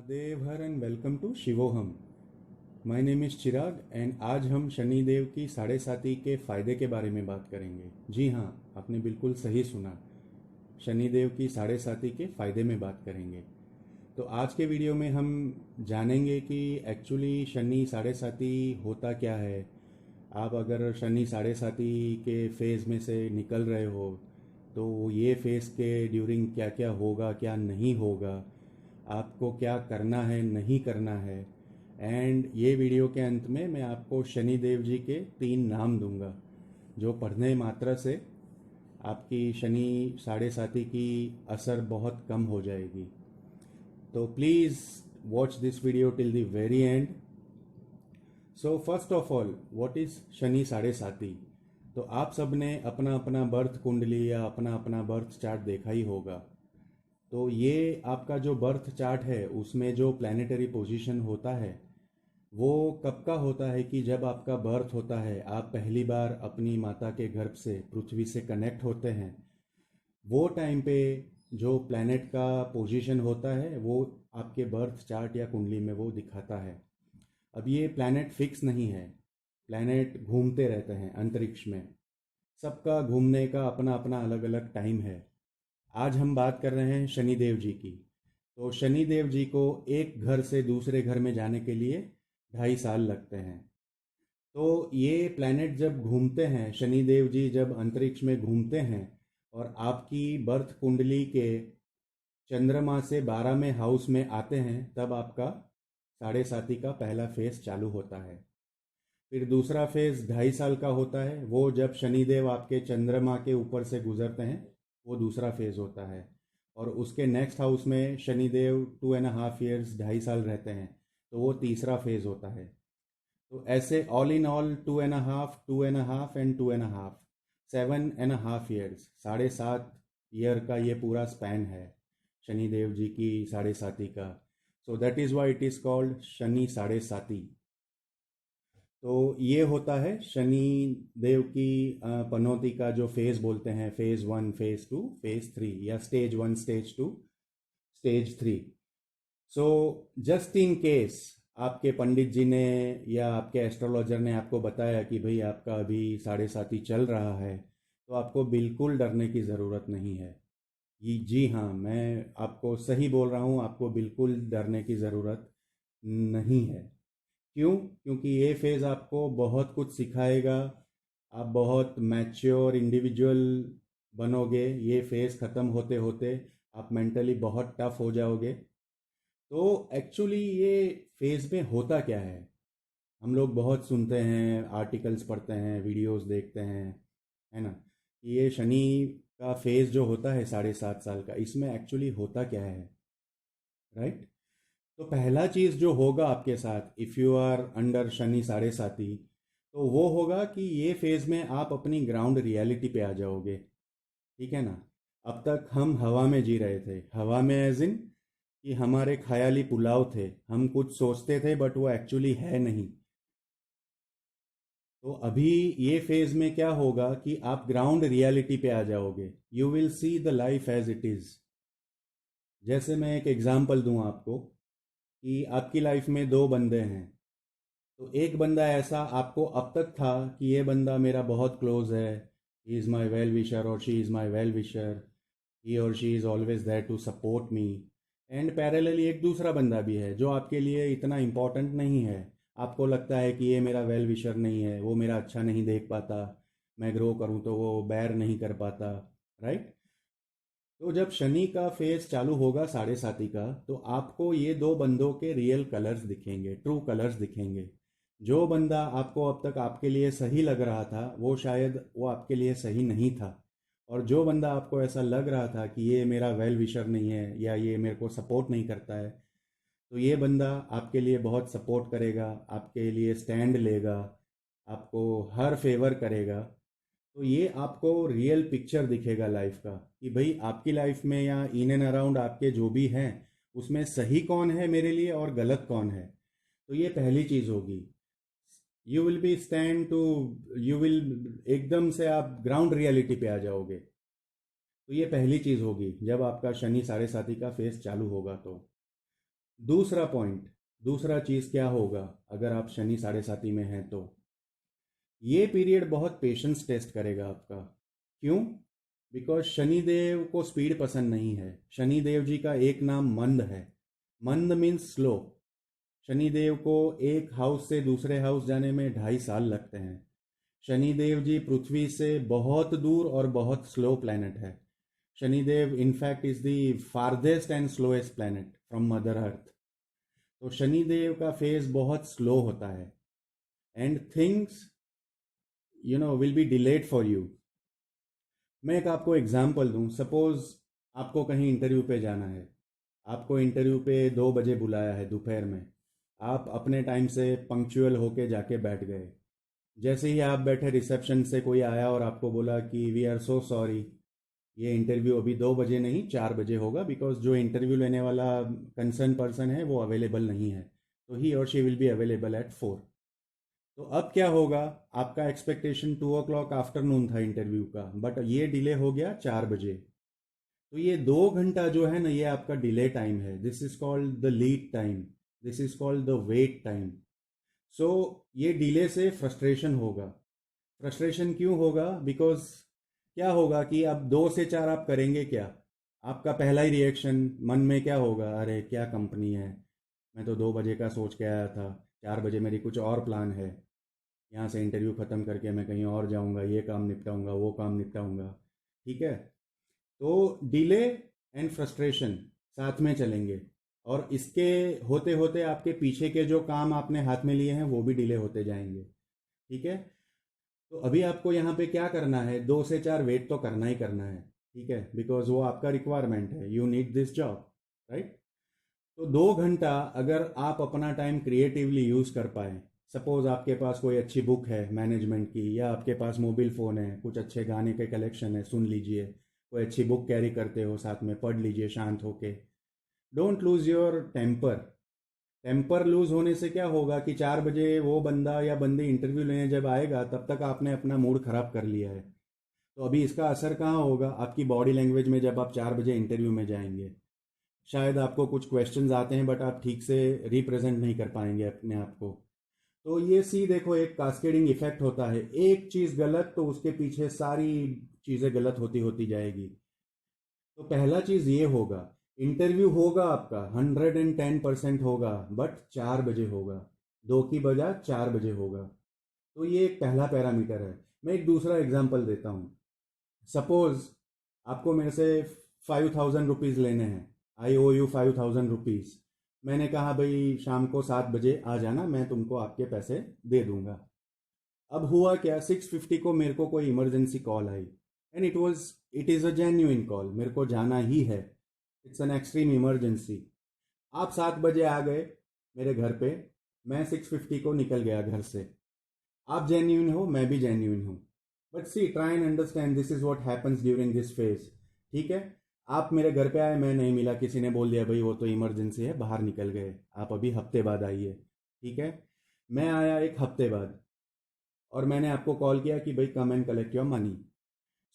Mahadev Har and welcome to Shivoham. My name is Chirag and आज हम शनिदेव की साढ़े साती के फ़ायदे के बारे में बात करेंगे। जी हाँ, आपने बिल्कुल सही सुना। शनिदेव की साढ़े साती के फ़ायदे में बात करेंगे। तो आज के वीडियो में हम जानेंगे कि एक्चुअली शनि साढ़े साती होता क्या है। आप अगर शनि साढ़े साती के फेज़ में से निकल रहे हो तो ये फेज़ के ड्यूरिंग क्या क्या होगा, क्या नहीं होगा, आपको क्या करना है नहीं करना है। एंड ये वीडियो के अंत में मैं आपको शनि देव जी के 3 नाम दूंगा जो पढ़ने मात्र से आपकी शनि साढ़े साती की असर बहुत कम हो जाएगी। तो please watch this video till the very and. So first of all, what is Shani Sade Sati. तो आप सब ने अपना अपना बर्थ कुंडली या अपना अपना बर्थ चार्ट देखा ही होगा। तो ये आपका जो बर्थ चार्ट है उसमें जो प्लानिटरी पोजीशन होता है वो कब का होता है कि जब आपका बर्थ होता है, आप पहली बार अपनी माता के गर्भ से पृथ्वी से कनेक्ट होते हैं, वो टाइम पे जो प्लैनेट का पोजीशन होता है वो आपके बर्थ चार्ट या कुंडली में वो दिखाता है। अब ये प्लैनेट फिक्स नहीं है, प्लैनेट घूमते रहते हैं अंतरिक्ष में। सबका घूमने का अपना अपना अलग अलग टाइम है। आज हम बात कर रहे हैं शनिदेव जी की। तो शनिदेव जी को एक घर से दूसरे घर में जाने के लिए 2.5 साल लगते हैं। तो ये प्लैनेट जब घूमते हैं, शनिदेव जी जब अंतरिक्ष में घूमते हैं और आपकी बर्थ कुंडली के चंद्रमा से 12वें हाउस में आते हैं, तब आपका साढ़े साती का पहला फेज चालू होता है। फिर दूसरा फेज 2.5 साल का होता है, वो जब शनिदेव आपके चंद्रमा के ऊपर से गुजरते हैं, वो दूसरा फेज होता है। और उसके नेक्स्ट हाउस में शनिदेव 2.5 ईयर्स 2.5 साल रहते हैं, तो वो तीसरा फेज होता है। तो ऐसे all in all 2.5 and 2.5 7.5 years, 7.5 year का ये पूरा स्पैन है शनिदेव जी की साढ़े साती का। So that is why it is called Shani Sade Sati. तो ये होता है शनि देव की पनौती का जो फेज बोलते हैं, फेज 1, फेज 2, फेज 3 या stage 1, stage 2, stage 3। So just in case आपके पंडित जी ने या आपके एस्ट्रोलॉजर ने आपको बताया कि भाई आपका अभी साढ़े साती चल रहा है, तो आपको बिल्कुल डरने की ज़रूरत नहीं है। ये जी हाँ, मैं आपको सही बोल रहा हूँ, आपको बिल्कुल डरने की ज़रूरत नहीं है। क्यों? क्योंकि ये फेज़ आपको बहुत कुछ सिखाएगा। आप बहुत मैच्योर इंडिविजुअल बनोगे। ये फेज़ ख़त्म होते होते आप मेंटली बहुत टफ हो जाओगे। तो एक्चुअली ये फेज़ में होता क्या है? हम लोग बहुत सुनते हैं, आर्टिकल्स पढ़ते हैं, वीडियोस देखते हैं, है ना? ये शनि का फेज़ जो होता है 7.5 साल का, इसमें एक्चुअली होता क्या है, राइट? तो पहला चीज़ जो होगा आपके साथ, if you are under Shani Sade Sati, तो वो होगा कि ये फेज़ में आप अपनी ग्राउंड रियलिटी पे आ जाओगे। ठीक है ना? अब तक हम हवा में जी रहे थे। हवा में एज इन कि हमारे ख्याली पुलाव थे, हम कुछ सोचते थे बट वो एक्चुअली है नहीं। तो अभी ये फेज़ में क्या होगा कि आप ग्राउंड रियलिटी पे आ जाओगे। You will see the life as it is. जैसे मैं एक एग्जांपल दूं आपको कि आपकी लाइफ में दो बंदे हैं। तो एक बंदा ऐसा आपको अब तक था कि ये बंदा मेरा बहुत क्लोज है, he is my well wisher और she is my well wisher, he और she is always there to support me. And parallelly एक दूसरा बंदा भी है जो आपके लिए इतना इम्पोर्टेंट नहीं है। आपको लगता है कि ये मेरा वेल विशर नहीं है, वो मेरा अच्छा नहीं देख पाता, मैं ग्रो करूँ तो वो बैर नहीं कर पाता, राइट? तो जब शनि का फेज चालू होगा साढ़े साती का, तो आपको ये दो बंदों के रियल कलर्स दिखेंगे, ट्रू कलर्स दिखेंगे। जो बंदा आपको अब तक आपके लिए सही लग रहा था, वो शायद वो आपके लिए सही नहीं था। और जो बंदा आपको ऐसा लग रहा था कि ये मेरा वेल विशर नहीं है या ये मेरे को सपोर्ट नहीं करता है, तो ये बंदा आपके लिए बहुत सपोर्ट करेगा, आपके लिए स्टैंड लेगा, आपको हर फेवर करेगा। तो ये आपको रियल पिक्चर दिखेगा लाइफ का कि भाई आपकी लाइफ में या इन एंड अराउंड आपके जो भी हैं, उसमें सही कौन है मेरे लिए और गलत कौन है। तो ये पहली चीज़ होगी। You will be stand to, you will एकदम से आप ग्राउंड रियलिटी पे आ जाओगे। तो ये पहली चीज़ होगी जब आपका शनि साढ़े साती का फेस चालू होगा। तो दूसरा पॉइंट, दूसरा चीज़ क्या होगा अगर आप शनि साढ़े साथी में हैं तो ये पीरियड बहुत पेशेंस टेस्ट करेगा आपका। क्यों? बिकॉज शनिदेव को स्पीड पसंद नहीं है। शनिदेव जी का एक नाम मंद है। मंद मीन्स स्लो। शनिदेव को एक हाउस से दूसरे हाउस जाने में 2.5 साल लगते हैं। शनिदेव जी पृथ्वी से बहुत दूर और बहुत स्लो प्लैनेट है। Shanidev in fact is the farthest and slowest planet from mother earth. तो शनिदेव का फेज बहुत स्लो होता है and things will be delayed for you. मैं एक आपको एग्जांपल दूं। सपोज आपको कहीं इंटरव्यू पे जाना है। आपको इंटरव्यू पे 2 बजे बुलाया है दोपहर में। आप अपने टाइम से पंक्चुअल होके जाके बैठ गए। जैसे ही आप बैठे रिसेप्शन से कोई आया और आपको बोला कि वी आर सो सॉरी, ये इंटरव्यू अभी 2 बजे नहीं 4 बजे होगा, बिकॉज जो इंटरव्यू लेने वाला कंसर्न पर्सन है वो अवेलेबल नहीं है, तो ही और she will be available at 4। तो अब क्या होगा? आपका एक्सपेक्टेशन 2 o'clock आफ्टरनून था इंटरव्यू का, बट ये डिले हो गया 4 बजे। तो ये 2 घंटा जो है ना, ये आपका डिले टाइम है। This is called the lead time. This is called the wait time. So ये डिले से फ्रस्ट्रेशन होगा। फ्रस्ट्रेशन क्यों होगा? बिकॉज क्या होगा कि अब 2 से 4 आप करेंगे क्या? आपका पहला ही रिएक्शन मन में क्या होगा? अरे क्या कंपनी है, मैं तो 2 बजे का सोच के आया था, 4 बजे मेरी कुछ और प्लान है, यहाँ से इंटरव्यू ख़त्म करके मैं कहीं और जाऊँगा, ये काम निपटाऊँगा, वो काम निपटाऊँगा। ठीक है? तो डिले एंड फ्रस्ट्रेशन साथ में चलेंगे, और इसके होते होते आपके पीछे के जो काम आपने हाथ में लिए हैं वो भी डिले होते जाएंगे। ठीक है? तो अभी आपको यहाँ पे क्या करना है? 2 से 4 वेट तो करना ही करना है। ठीक है? बिकॉज वो आपका रिक्वायरमेंट है, you need this job, right? तो 2 घंटा अगर आप अपना टाइम क्रिएटिवली यूज़ कर पाए, सपोज आपके पास कोई अच्छी बुक है मैनेजमेंट की, या आपके पास मोबाइल फ़ोन है, कुछ अच्छे गाने के कलेक्शन है, सुन लीजिए। कोई अच्छी बुक कैरी करते हो साथ में, पढ़ लीजिए शांत होके। Don't lose your temper. Temper lose होने से क्या होगा कि 4 बजे वो बंदा या बंदी इंटरव्यू लेने जब आएगा तब तक आपने अपना मूड खराब कर लिया है। तो अभी इसका असर कहाँ होगा? आपकी बॉडी लैंग्वेज में। जब आप 4 बजे इंटरव्यू में जाएंगे, शायद आपको कुछ क्वेश्चंस आते हैं बट आप ठीक से रिप्रेजेंट नहीं कर पाएंगे अपने आप को। तो ये सी देखो, एक कास्केडिंग इफेक्ट होता है। एक चीज़ गलत तो उसके पीछे सारी चीज़ें गलत होती होती जाएगी। तो पहला चीज़ ये होगा, इंटरव्यू होगा आपका 110% होगा, बट 4 बजे होगा। 2 की बजाय 4 बजे होगा। तो ये एक पहला पैरामीटर है। मैं एक दूसरा एग्जांपल देता हूँ। सपोज आपको मेरे से 5,000 रुपीज़ लेने हैं। आई ओ यू 5,000 रुपीज़। मैंने कहा भाई शाम को 7 बजे आ जाना, मैं तुमको आपके पैसे दे दूंगा। अब हुआ क्या, 6:50 को मेरे को कोई emergency call I, and it is a genuine call, मेरे को जाना ही है, इट्स एन एक्सट्रीम इमरजेंसी। आप 7 बजे आ गए मेरे घर पे, मैं 6:50 को निकल गया घर से। आप जेन्यूइन हो, मैं भी जेन्यूइन हूँ। But see, try and understand, this is what happens during this phase. ठीक है? आप मेरे घर पे आए, मैं नहीं मिला, किसी ने बोल दिया भाई वो तो इमरजेंसी है, बाहर निकल गए, आप अभी हफ्ते बाद आइए। ठीक है? मैं आया एक हफ्ते बाद, और मैंने आपको कॉल किया कि भाई come and collect your money.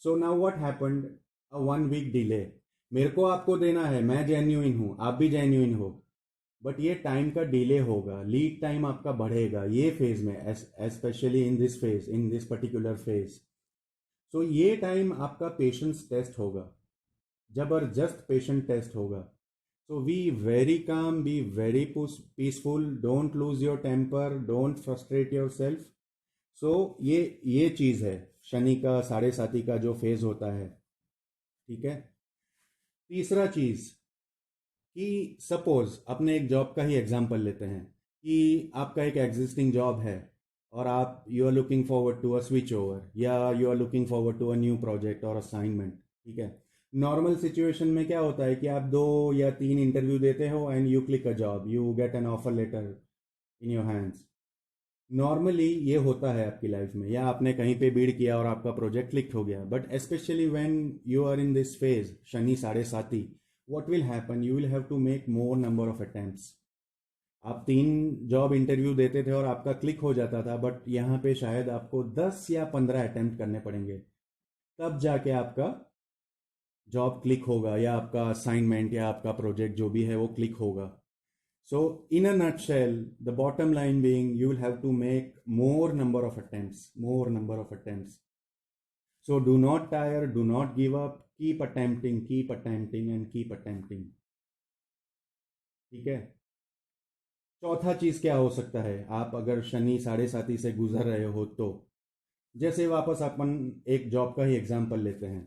So now what happened? Uh 1 week delay. मेरे को आपको देना है, मैं जेन्यूइन हूँ, आप भी जेन्यूइन हो, बट ये टाइम का डिले होगा, लीड टाइम आपका बढ़ेगा ये फेज में, specially in this phase, in this particular phase. So ये टाइम आपका पेशेंस टेस्ट होगा, जबरदस्त पेशेंट टेस्ट होगा। So be very calm, be very peaceful, don't lose your temper, don't frustrate yourself. So ये चीज़ है शनि का साढ़े साथी का जो फेज होता है। ठीक है? तीसरा चीज़ कि सपोज अपने एक जॉब का ही एग्जांपल लेते हैं, कि आपका एक एग्जिस्टिंग जॉब है और आप you are looking forward to a switch over, या you are looking forward to a new project और असाइनमेंट। ठीक है? नॉर्मल सिचुएशन में क्या होता है कि आप 2 या 3 इंटरव्यू देते हो and you click a job, you get an offer letter in your hands. Normally ये होता है आपकी लाइफ में, या आपने कहीं पे बीड किया और आपका प्रोजेक्ट क्लिक हो गया। But specially when you are in this phase, Shani Sade Sati, what will happen? You will have to make more number of attempts. आप 3 जॉब इंटरव्यू देते थे और आपका क्लिक हो जाता था, बट यहाँ पे शायद आपको 10 या 15 अटेम्प्ट करने पड़ेंगे, तब जाके आपका जॉब क्लिक होगा, या आपका असाइनमेंट या आपका प्रोजेक्ट जो भी है वो क्लिक होगा। So, in a nutshell, the bottom line being you will have to make more number of attempts, more number of attempts. So, do not tire, do not give up, keep attempting, and keep attempting. ठीक है. चौथा चीज क्या हो सकता है, आप अगर शनि साढ़े साथी से गुजर रहे हो तो, जैसे वापस अपन एक जॉब का ही एग्जांपल लेते हैं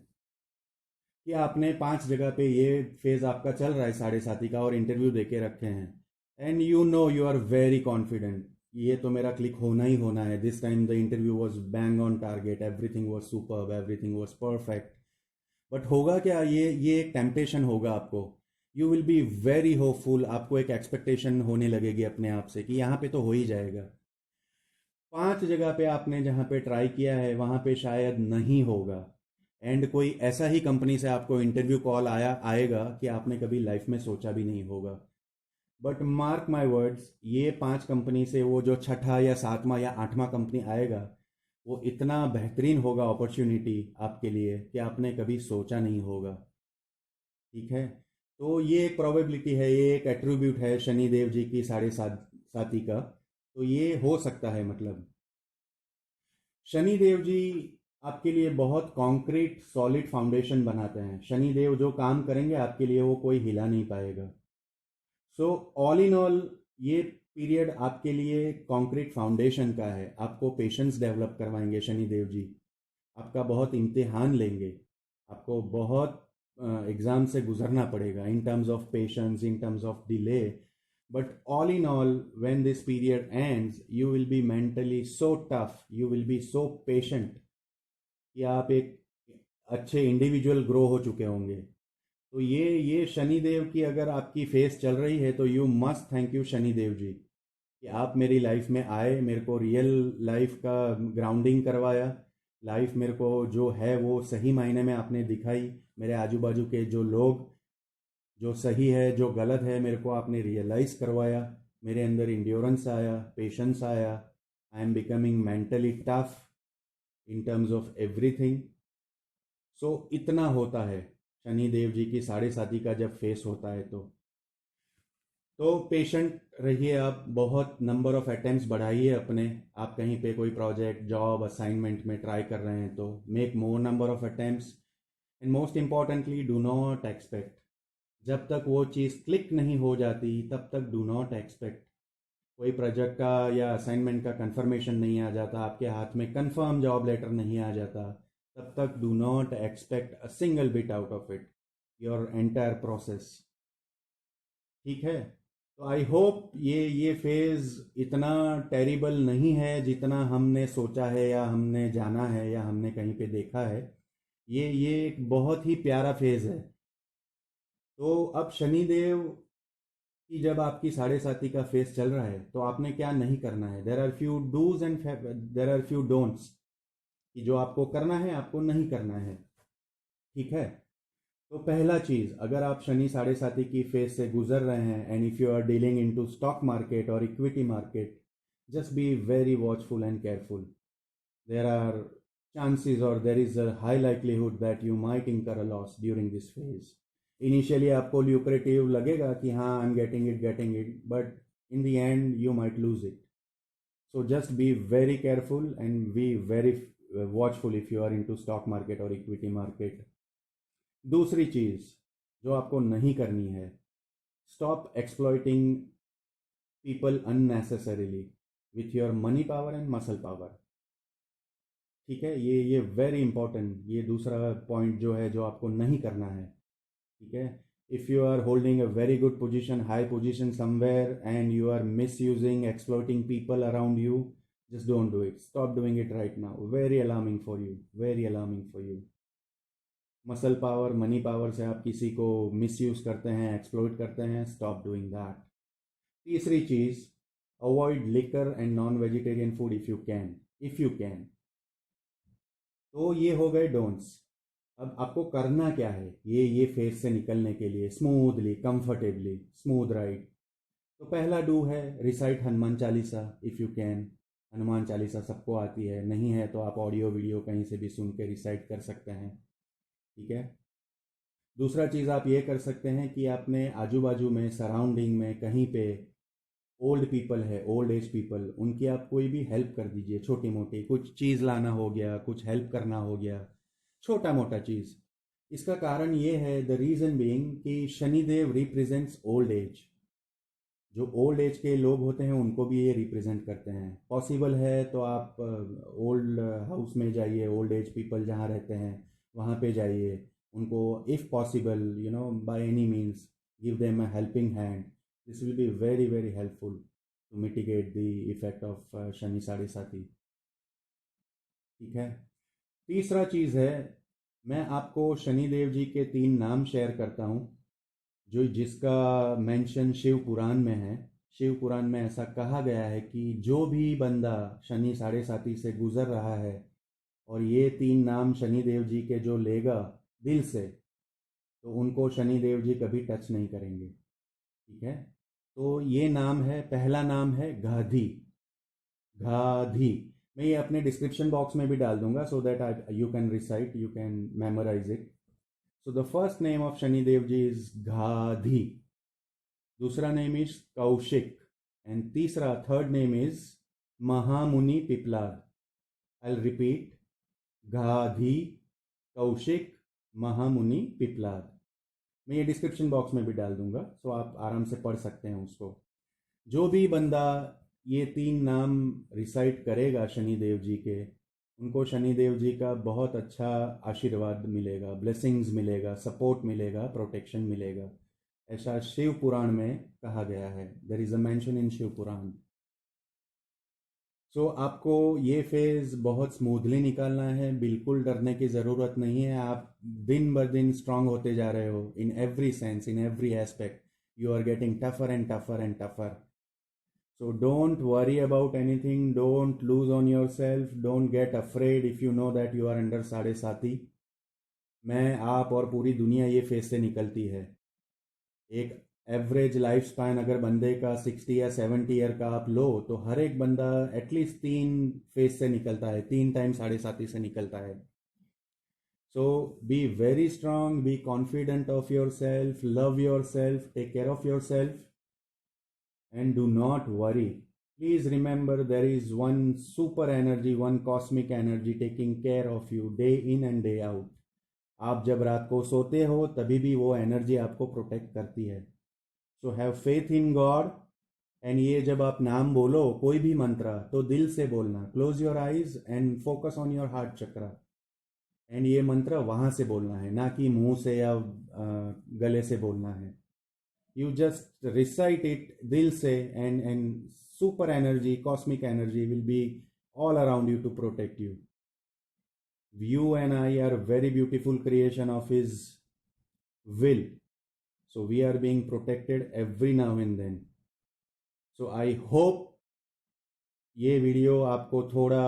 कि आपने 5 जगह पे ये फेज आपका चल रहा है साढ़े साथी का और इंटरव्यू देके रखे हैं, and you are very confident ये तो मेरा क्लिक होना ही होना है. This time the interview was bang on target, everything was superb, everything was perfect. But होगा क्या, ये एक टेम्पटेशन होगा आपको. You will be very hopeful, आपको एक एक्सपेक्टेशन होने लगेगी अपने आप से कि यहाँ पे तो हो ही जाएगा. 5 जगह पे आपने जहाँ पे ट्राई किया है वहाँ पे शायद नहीं होगा, एंड कोई ऐसा ही कंपनी से आपको इंटरव्यू कॉल आएगा कि आपने कभी लाइफ में सोचा भी नहीं होगा. बट मार्क माई वर्ड्स, ये 5 कंपनी से वो जो छठा या सातवां या आठवां कंपनी आएगा वो इतना बेहतरीन होगा अपॉर्चुनिटी आपके लिए कि आपने कभी सोचा नहीं होगा. ठीक है. तो ये एक प्रोबेबिलिटी है, ये एक एट्रीब्यूट है शनिदेव जी की साढ़े साथी का. तो ये हो सकता है. मतलब शनिदेव जी आपके लिए बहुत कॉन्क्रीट सॉलिड फाउंडेशन बनाते हैं. शनिदेव जो काम करेंगे आपके लिए वो कोई हिला नहीं पाएगा. सो ऑल इन ऑल ये पीरियड आपके लिए कॉन्क्रीट फाउंडेशन का है. आपको पेशेंस डेवलप करवाएंगे शनिदेव जी, आपका बहुत इम्तिहान लेंगे, आपको बहुत एग्ज़ाम से गुजरना पड़ेगा इन terms of patience, in terms of delay. But all in all when this period ends you will be mentally so tough, you will B so patient कि आप एक अच्छे इंडिविजुअल ग्रो हो चुके होंगे. तो ये शनिदेव की अगर आपकी फेस चल रही है तो you must thank you Shanidev ji कि आप मेरी लाइफ में आए, मेरे को रियल लाइफ का ग्राउंडिंग करवाया. लाइफ मेरे को जो है वो सही मायने में आपने दिखाई. मेरे आजू बाजू के जो लोग, जो सही है जो गलत है, मेरे को आपने रियलाइज़ करवाया. मेरे अंदर इंड्योरेंस आया, पेशेंस आया. I am becoming mentally tough in terms of everything. So इतना होता है शनिदेव जी की साढ़े साथी का जब फेस होता है. तो पेशेंट रहिए आप, बहुत नंबर ऑफ अटेम्प्ट्स बढ़ाइए अपने. आप कहीं पे कोई प्रोजेक्ट, जॉब, असाइनमेंट में ट्राई कर रहे हैं तो make more number of attempts. And most importantly do not expect, जब तक वो चीज़ क्लिक नहीं हो जाती तब तक डू नॉट एक्सपेक्ट. कोई प्रोजेक्ट का या असाइनमेंट का कंफर्मेशन नहीं आ जाता, आपके हाथ में कंफर्म जॉब लेटर नहीं आ जाता, तब तक do not expect a single bit out of it, your entire process. ठीक है. तो आई होप ये फेज़ इतना टेरिबल नहीं है जितना हमने सोचा है या हमने जाना है या हमने कहीं पे देखा है. ये एक बहुत ही प्यारा फेज़ है. तो अब शनिदेव कि जब आपकी साढ़े साथी का फेस चल रहा है तो आपने क्या नहीं करना है. There are few do's and there are few don'ts कि जो आपको करना है, आपको नहीं करना है. ठीक है. तो पहला चीज़, अगर आप शनि साढ़े साथी की फेज से गुजर रहे हैं and if you are dealing into stock market और equity market, just be very watchful and careful. There are chances or there is a high likelihood that you might incur a loss during this phase. Initially आपको lucrative लगेगा कि हाँ I am getting it, but in the end you might lose it. So just be very careful and be very watchful if you are into stock market और equity market. दूसरी चीज़ जो आपको नहीं करनी है, stop exploiting people unnecessarily with your money power and muscle power. ठीक है. ये वेरी इंपॉर्टेंट, ये दूसरा पॉइंट जो है जो आपको नहीं करना है. ठीक है. If you are holding a very good position, high position somewhere and you are misusing, exploiting people around you, just don't do it. Stop doing it right now. Very alarming for you, very alarming for you. Muscle power, money power से आप किसी को misuse करते हैं, exploit करते हैं, stop doing that. तीसरी चीज़, avoid liquor and non vegetarian food if you can. तो ये हो गए डोंट्स. अब आपको करना क्या है ये फेज से निकलने के लिए स्मूथली, कंफर्टेबली, स्मूथ राइड. तो पहला डू है recite Hanuman Chalisa if you can. Hanuman Chalisa सबको आती है, नहीं है तो आप ऑडियो वीडियो कहीं से भी सुन के रिसाइट कर सकते हैं. ठीक है. दूसरा चीज़ आप ये कर सकते हैं कि आपने आजू बाजू में सराउंडिंग में कहीं पे ओल्ड पीपल है, ओल्ड एज पीपल, उनकी आप कोई भी हेल्प कर दीजिए, छोटी मोटी कुछ चीज़ लाना हो गया, कुछ हेल्प करना हो गया, छोटा मोटा चीज़। इसका कारण ये है, द रीज़न बीइंग कि शनिदेव रिप्रेजेंट्स ओल्ड एज। जो ओल्ड एज के लोग होते हैं उनको भी ये रिप्रेजेंट करते हैं। पॉसिबल है तो आप ओल्ड हाउस में जाइए, ओल्ड एज पीपल जहाँ रहते हैं वहाँ पे जाइए, उनको if possible by any means give them a helping hand. This will be very very helpful to mitigate the effect of Shani Sade Sati. ठीक है। तीसरा चीज़ है, मैं आपको शनि देव जी के 3 नाम शेयर करता हूँ, जो जिसका मेंशन शिव पुराण में है। शिव पुराण में ऐसा कहा गया है कि जो भी बंदा शनि साढ़े साथी से गुजर रहा है और ये 3 नाम शनि देव जी के जो लेगा दिल से, तो उनको शनि देव जी कभी टच नहीं करेंगे। ठीक है। तो ये नाम है, पहला नाम है गाधी। गाधी। मैं ये अपने डिस्क्रिप्शन बॉक्स में भी डाल दूंगा, so that I you can recite, you can memorise it. So the first name of Shani Dev ji is Gadhi. दूसरा नेम इज कौशिक, एंड तीसरा third name is Mahamuni Pippalad. I repeat, Gadhi, Kaushik, Mahamuni Pippalad. मैं ये डिस्क्रिप्शन बॉक्स में भी डाल दूंगा, सो आप आराम से पढ़ सकते हैं उसको। जो भी बंदा ये 3 नाम रिसाइट करेगा शनि देव जी के, उनको शनि देव जी का बहुत अच्छा आशीर्वाद मिलेगा, ब्लेसिंग्स मिलेगा, सपोर्ट मिलेगा, प्रोटेक्शन मिलेगा। ऐसा शिव पुराण में कहा गया है। There is a mention in Shiv Puran. So आपको ये फेज़ बहुत स्मूथली निकालना है, बिल्कुल डरने की ज़रूरत नहीं है। आप दिन ब दिन स्ट्रांग होते जा रहे हो, in every sense, in every aspect you are getting tougher and tougher and tougher. So don't worry about anything. Don't lose on yourself. Don't get afraid if you know that you are under साढ़े साथी। मैं, आप और पूरी दुनिया ये phase से निकलती है। एक एवरेज लाइफ स्पैन अगर बंदे का 60 या 70 ईयर का आप लो, तो हर एक बंदा एटलीस्ट 3 फेज से निकलता है, 3 टाइम साढ़े साथी से निकलता है। So be very strong, be confident of yourself, love yourself, take care of yourself, and do not worry. Please remember, there is one super energy, one cosmic energy taking care of you day in and day out. आप जब रात को सोते हो तभी भी वो energy आपको प्रोटेक्ट करती है। So have faith in God. And ये जब आप नाम बोलो कोई भी मंत्र, तो दिल से बोलना, close your eyes and focus on your heart chakra. And ये मंत्र वहाँ से बोलना है, ना कि मुंह से या गले से बोलना है। You just recite it dil se, and super energy, cosmic energy will be all around you to protect you. You and I are very beautiful creation of his will, so we are being protected every now and then. So I hope ये video आपको थोड़ा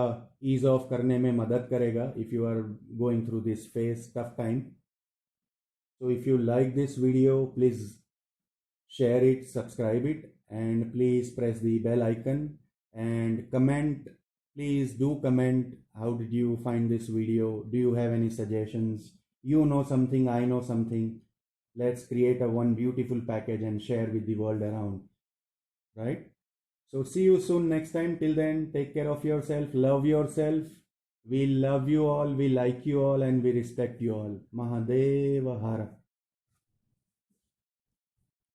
ease of करने में मदद करेगा if you are going through this phase, tough time. So if you like this video, please share it, subscribe it, and please press the bell icon and comment. Please do comment, how did you find this video? Do you have any suggestions? You know something, I know something. Let's create a one beautiful package and share with the world around, right? So see you soon next time. Till then, take care of yourself, love yourself. We love you all, we like you all, and we respect you all. Mahadeva Hara.